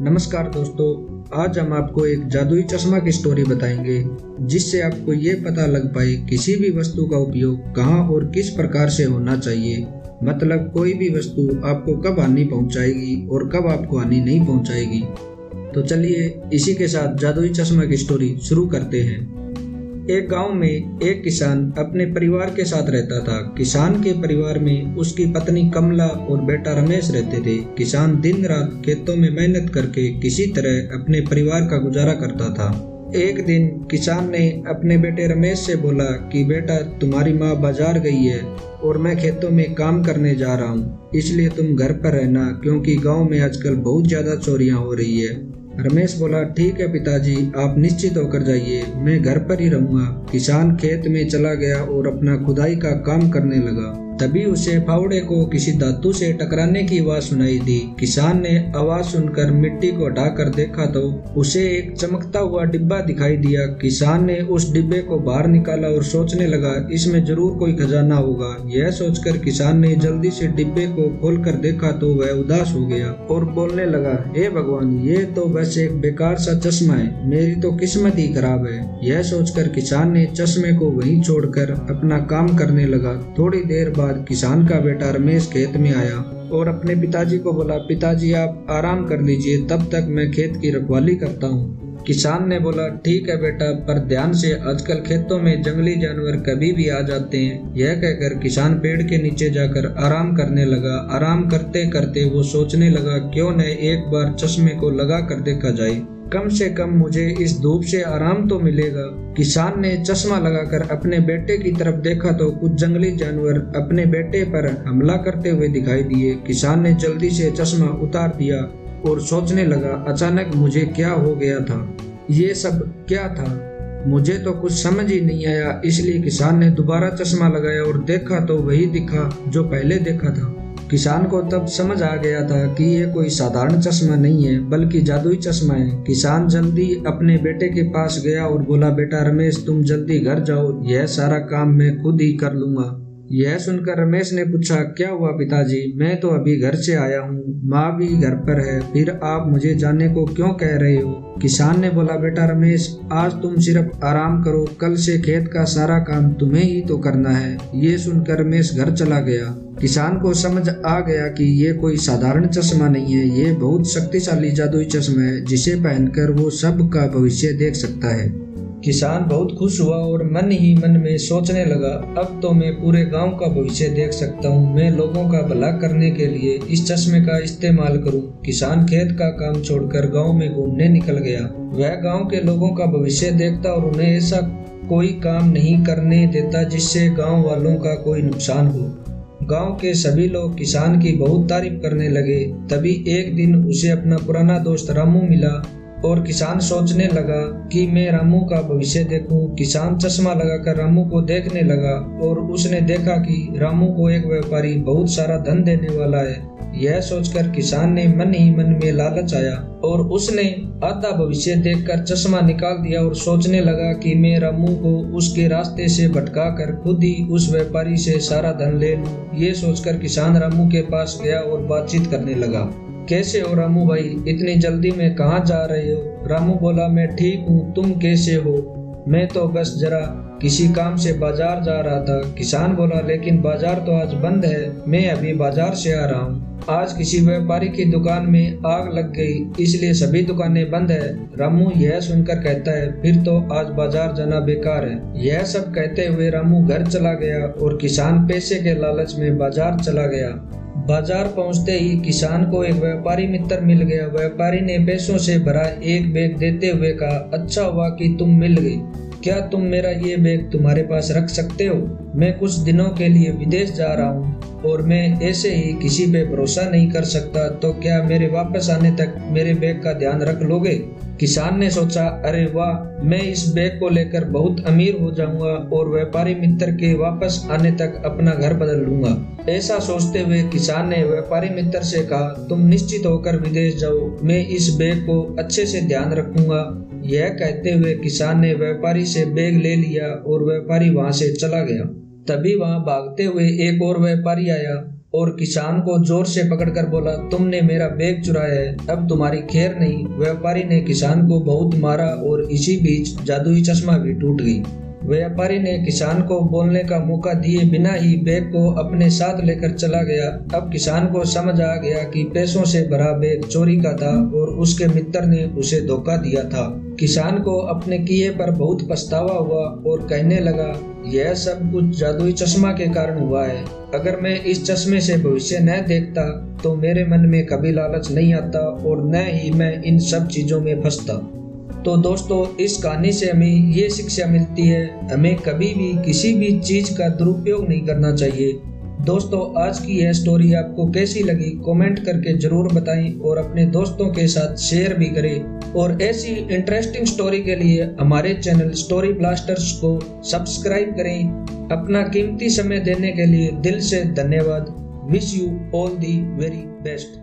नमस्कार दोस्तों, आज हम आपको एक जादुई चश्मा की स्टोरी बताएंगे जिससे आपको ये पता लग पाए किसी भी वस्तु का उपयोग कहाँ और किस प्रकार से होना चाहिए। मतलब कोई भी वस्तु आपको कब हानि पहुंचाएगी और कब आपको हानि नहीं पहुंचाएगी। तो चलिए इसी के साथ जादुई चश्मा की स्टोरी शुरू करते हैं। एक गांव में एक किसान अपने परिवार के साथ रहता था। किसान के परिवार में उसकी पत्नी कमला और बेटा रमेश रहते थे। किसान दिन रात खेतों में मेहनत करके किसी तरह अपने परिवार का गुजारा करता था। एक दिन किसान ने अपने बेटे रमेश से बोला कि बेटा, तुम्हारी माँ बाजार गई है और मैं खेतों में काम करने जा रहा हूँ, इसलिए तुम घर पर रहना क्योंकि गांव में आजकल बहुत ज्यादा चोरियां हो रही है। रमेश बोला, ठीक है पिताजी, आप निश्चित होकर जाइए, मैं घर पर ही रहूंगा। किसान खेत में चला गया और अपना खुदाई का काम करने लगा। तभी उसे फावड़े को किसी धातु से टकराने की आवाज सुनाई दी। किसान ने आवाज सुनकर मिट्टी को हटाकर देखा तो उसे एक चमकता हुआ डिब्बा दिखाई दिया। किसान ने उस डिब्बे को बाहर निकाला और सोचने लगा, इसमें जरूर कोई खजाना होगा। यह सोचकर किसान ने जल्दी से डिब्बे को खोलकर देखा तो वह उदास हो गया और बोलने लगा, हे भगवान, ये तो बस एक बेकार सा चश्मा है, मेरी तो किस्मत ही खराब है। यह सोचकर किसान ने चश्मे को वहीं छोड़कर अपना काम करने लगा। थोड़ी देर बाद किसान का बेटा रमेश खेत में आया और अपने पिताजी को बोला, पिताजी आप आराम कर लीजिए, तब तक मैं खेत की रखवाली करता हूँ। किसान ने बोला, ठीक है बेटा, पर ध्यान से, आजकल खेतों में जंगली जानवर कभी भी आ जाते हैं। यह कहकर किसान पेड़ के नीचे जाकर आराम करने लगा। आराम करते करते वो सोचने लगा, क्यों न एक बार चश्मे को लगा कर देखा जाए, कम से कम मुझे इस धूप से आराम तो मिलेगा। किसान ने चश्मा लगाकर अपने बेटे की तरफ देखा तो कुछ जंगली जानवर अपने बेटे पर हमला करते हुए दिखाई दिए। किसान ने जल्दी से चश्मा उतार दिया और सोचने लगा, अचानक मुझे क्या हो गया था, ये सब क्या था, मुझे तो कुछ समझ ही नहीं आया। इसलिए किसान ने दोबारा चश्मा लगाया और देखा तो वही दिखा जो पहले देखा था। किसान को तब समझ आ गया था कि ये कोई साधारण चश्मा नहीं है बल्कि जादुई चश्मा है। किसान जल्दी अपने बेटे के पास गया और बोला, बेटा रमेश, तुम जल्दी घर जाओ, यह सारा काम मैं खुद ही कर लूंगा। यह सुनकर रमेश ने पूछा, क्या हुआ पिताजी, मैं तो अभी घर से आया हूँ, माँ भी घर पर है, फिर आप मुझे जाने को क्यों कह रहे हो। किसान ने बोला, बेटा रमेश, आज तुम सिर्फ आराम करो, कल से खेत का सारा काम तुम्हें ही तो करना है। ये सुनकर रमेश घर चला गया। किसान को समझ आ गया कि ये कोई साधारण चश्मा नहीं है, ये बहुत शक्तिशाली जादुई चश्मा है जिसे पहनकर वो सबका भविष्य देख सकता है। किसान बहुत खुश हुआ और मन ही मन में सोचने लगा, अब तो मैं पूरे गांव का भविष्य देख सकता हूँ। मैं लोगों का भला करने के लिए इस चश्मे का इस्तेमाल करूँ। किसान खेत का काम छोड़कर गांव में घूमने निकल गया। वह गांव के लोगों का भविष्य देखता और उन्हें ऐसा कोई काम नहीं करने देता जिससे गाँव वालों का कोई नुकसान हो। गांव के सभी लोग किसान की बहुत तारीफ करने लगे। तभी एक दिन उसे अपना पुराना दोस्त रामू मिला और किसान सोचने लगा कि मैं रामू का भविष्य देखूं। किसान चश्मा लगाकर रामू को देखने लगा और उसने देखा कि रामू को एक व्यापारी बहुत सारा धन देने वाला है। यह सोचकर किसान ने मन ही मन में लालच आया और उसने आधा भविष्य देखकर चश्मा निकाल दिया और सोचने लगा कि मैं रामू को उसके रास्ते से भटकाकर खुद ही उस व्यापारी से सारा धन ले लूं। ये सोचकर किसान रामू के पास गया और बातचीत करने लगा। कैसे हो रामू भाई, इतनी जल्दी में कहाँ जा रहे हो। रामू बोला, मैं ठीक हूँ, तुम कैसे हो। मैं तो बस जरा किसी काम से बाजार जा रहा था। किसान बोला, लेकिन बाजार तो आज बंद है, मैं अभी बाजार से आ रहा हूँ। आज किसी व्यापारी की दुकान में आग लग गई, इसलिए सभी दुकानें बंद है। रामू यह सुनकर कहता है, फिर तो आज बाजार जाना बेकार है। यह सब कहते हुए रामू घर चला गया और किसान पैसे के लालच में बाजार चला गया। बाजार पहुंचते ही किसान को एक व्यापारी मित्र मिल गया। व्यापारी ने पैसों से भरा एक बैग देते हुए कहा, अच्छा हुआ कि तुम मिल गए, क्या तुम मेरा ये बैग तुम्हारे पास रख सकते हो। मैं कुछ दिनों के लिए विदेश जा रहा हूँ और मैं ऐसे ही किसी पे भरोसा नहीं कर सकता, तो क्या मेरे वापस आने तक मेरे बैग का ध्यान रख लोगे। किसान ने सोचा, अरे वाह, मैं इस बैग को लेकर बहुत अमीर हो जाऊंगा और व्यापारी मित्र के वापस आने तक अपना घर बदल लूंगा। ऐसा सोचते हुए किसान ने व्यापारी मित्र से कहा, तुम निश्चित होकर विदेश जाओ, मैं इस बैग को अच्छे से ध्यान रखूंगा। यह कहते हुए किसान ने व्यापारी से बैग ले लिया और व्यापारी वहां से चला गया। तभी वहां भागते हुए एक और व्यापारी आया और किसान को जोर से पकड़कर बोला, तुमने मेरा बैग चुराया है, अब तुम्हारी खैर नहीं। व्यापारी ने किसान को बहुत मारा और इसी बीच जादुई चश्मा भी टूट गई। व्यापारी ने किसान को बोलने का मौका दिए बिना ही बैग को अपने साथ लेकर चला गया। अब किसान को समझ आ गया कि पैसों से भरा बैग चोरी का था और उसके मित्र ने उसे धोखा दिया था। किसान को अपने किए पर बहुत पछतावा हुआ और कहने लगा, यह सब कुछ जादुई चश्मा के कारण हुआ है। अगर मैं इस चश्मे से भविष्य न देखता तो मेरे मन में कभी लालच नहीं आता और न ही मैं इन सब चीजों में फंसता। तो दोस्तों, इस कहानी से हमें ये शिक्षा मिलती है, हमें कभी भी किसी भी चीज का दुरुपयोग नहीं करना चाहिए। दोस्तों, आज की यह स्टोरी आपको कैसी लगी कमेंट करके जरूर बताएं और अपने दोस्तों के साथ शेयर भी करें। और ऐसी इंटरेस्टिंग स्टोरी के लिए हमारे चैनल स्टोरी ब्लास्टर्स को सब्सक्राइब करें। अपना कीमती समय देने के लिए दिल से धन्यवाद। Wish you all the very best.